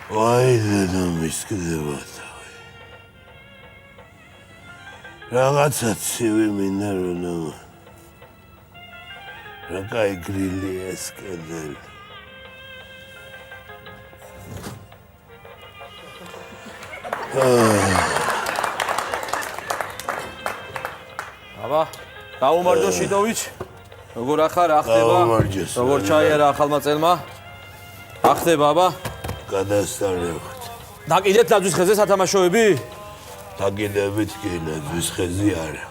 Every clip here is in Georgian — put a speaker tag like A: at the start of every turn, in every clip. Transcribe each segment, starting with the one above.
A: ვაიდენა მისკდება თავი. რაღაცა ცივი მინდა რომ რა კაი გრილი ეს კედელი.
B: აბა, გაუმარჯო შიდოვიჩ. როგორ ახარ, ახდება? როგორ ჩაიარა ახალმა წელმა? ახდება, აბა?
A: გადასტარებთ.
B: დაკიდეთ ნაძვის ხეზე სათამაშოები?
A: დაკიდებით კი ნაძვის ხეზე არა.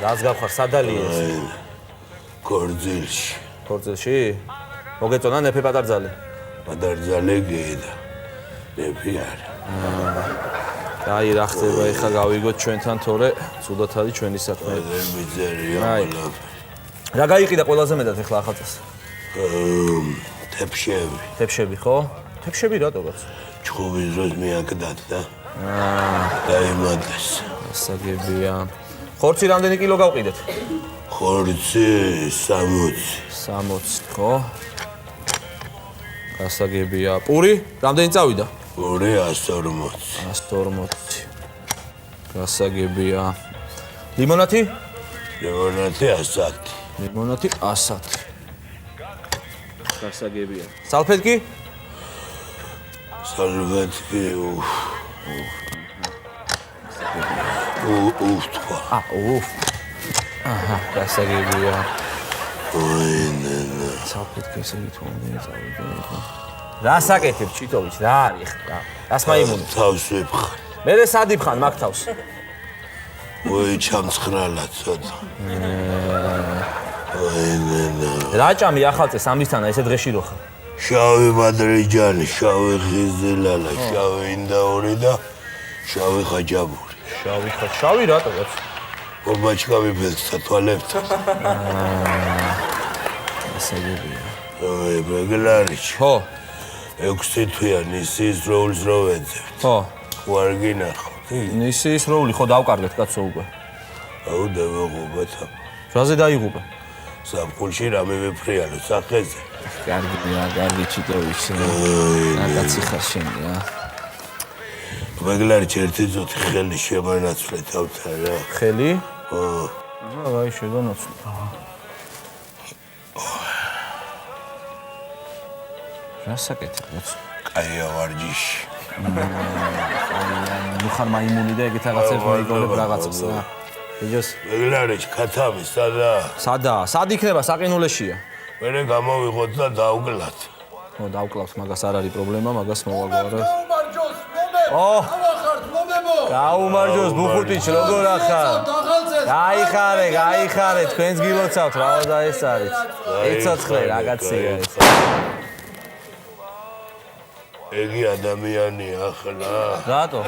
B: რას გავხარ, სადალიეს?
A: ქორძილში.
B: ქორძილში? მოგეწონა ნეფე პატარძალი?
A: პატარძალი გედა. ნეფი არა.
B: აი რა ხდება, ეხლა გავიგოთ ჩვენთან, თორე ცუდად არის ჩვენი საქმე.
A: მიზერია ყველაფერი.
B: რა გაიყიდა ყველაზე მეტად ეხლა ახალწელს?
A: თეფშები.
B: თეფშები, ხო? თეფშები რატოღაც?
A: ჩხუბის დროს მიაკდათ და დაემატეს.
B: ასაგებია. ხორცი რამდენი კილო გავყიდეთ?
A: ხორცი 60.
B: 60, ხო? ასაგებია. პური რამდენი წავიდა?
A: პური 140.
B: 140. ასაგებია. ლიმონათი?
A: ლიმონათი 100.
B: ლიმონათი 100. ასაგებია. სალფეტკი?
A: სალფეტკი თქვა.
B: აჰა, ასაგებია.
A: ვაინენა.
B: სალფეტკი ესე ვითხოვნა წავიდა. რა საკეთებ ჩიტოვიჩ, რა არის ხა? რას მაიმუნებს?
A: თავს ვიფხარ.
B: მე სადიფხან მაგ თავს.
A: ვაი ჩამცხრალა ცოტა. ვაინენა.
B: რა ჭამი ახალწელს ამისთანა ესე დღეში რო ხარ?
A: შავი მადრიჯანი, შავი ღიზილალა, შავი ინდაური და შავი ხაჯაბური.
B: შავი რატოღაც?
A: ობაჩკა ვიფექცა თვალებთან.
B: ასაგებია.
A: აი, ბეგლარიჩ.
B: ხო.
A: 6 თვიანი ისის როულს რო ვეძებთ.
B: ხო.
A: ვარ გინახავ.
B: ისის როული ხო დავკარგეთ კაცო უკვე.
A: აუ დავიღუპეთ.
B: რაზე დაიღუპე?
A: საფხულში რამე ვიფრიალო სახეზე.
B: კარგი ჩიტოვიჩ. კაცი ხარ შენი რა.
A: ბეგლარიჩ ერთი ძოთი ხელი შემანაცვლე თავთან რა.
B: ხელი?
A: ხო.
B: აი შეგანაცვლე. რა საკეთებ მოც?
A: კაია ვარჯიში.
B: ნუ ხარ მაიმუნი და ეგეთ რაღაცებს მოიგონებ რაღაცას რა. ეჯოს
A: ბეგლარიჩ ქათამი სადა?
B: სად იქნება საყინულეშია?
A: მერე გამოვიღოთ და დავკლათ.
B: ხო, დავკლავთ, მაგას არ არის პრობლემა, მაგას მოვაგვარებ.
C: გაუმარჯოს, მომე. ავახართ, მომებო.
B: გაუმარჯოს, ბუხუტიჩ, როგორ ახარ? გაიხარე, თქვენს გილოცავთ, რა და ეს არის. ეცოცხლე რაღაცია ეს.
A: ეგი ადამიანია ახლა.
B: რატო?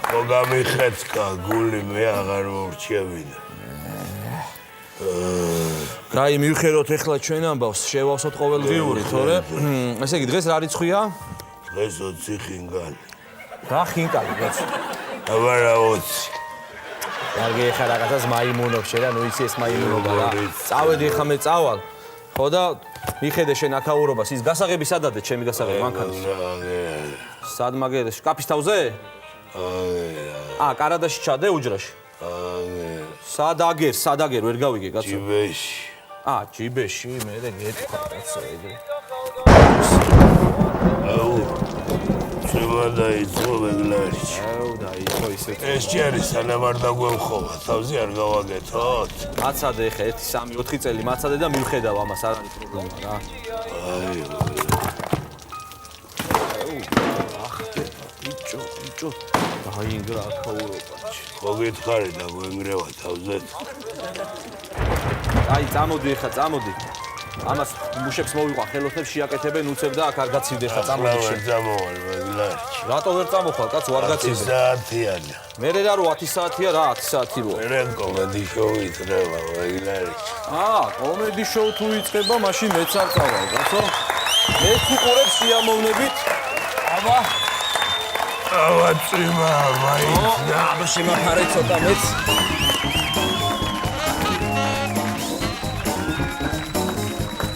A: ხო გამიხეცკა გული მე აღარ მორჩევინა.
B: კაი, მივხეროთ ახლა ჩვენ ამბავს, შევავსოთ ყოველდღიური, თორე ესე იგი დღეს რა რიცხვია?
A: დღეს 20 ხინგალი.
B: რა ხინკალი, კაცო?
A: აბარა 20.
B: კარგი, ახლა რაღაცას მაიმუნობ შენ და ნუ იცი ეს მაიმუნობა რა. წავედი ხა მე წავალ. ხო და მიხედე შენ აქაურობას, ის გასაღები სადადე, ჩემი გასაღები მანქანის. სად მაგერე, შკაფის თავზე? კარადაში ჩადე უჯრაში. სად აგერ, ვერ გავიგე, კაცო.
A: ჯიბეში.
B: ჯიბეში, მე გეტყვა, კაცო, ეგრე.
A: აუ. შევა დაიწყო ბეგლარიჩ.
B: აუ, დაიწყო ისე.
A: ეს ჯერი სანამ არ დაგვემხოვა, თავზე არ გავაგეთოთ.
B: მაცადე ხე 1, 3, 4 წელი მაცადე და მივხედავ ამას, არ არის პრობლემა რა.
A: აი.
B: ბიჭო. დაინგრა აქაურობა.
A: ხო გითხარი და გვენგრევა თავზე.
B: აი, წამოდი. ამას მუშებს მოვიყვა ხელოსნებს შეაკეთებენ უცებ და აქ არ გაცივდე ხა წამოდი შენ.
A: წამოვალ ბეგლარიჩ.
B: რატო ვერ წამოხვალ, კაცო, არ გაცივდე.
A: 10 საათიანია.
B: მე რა 8 საათია რა, 10 საათი როა.
A: მე კომედი შოუ იწყება ბეგლარიჩ.
B: კომედი შოუ თუ იწყება, მაშინ მეც არ წავალ, კაცო. მეც უყურებ სიამოვნებით. აბა
A: ავა წიმა მაინც.
B: აბა შემაფარე ცოტა მეც.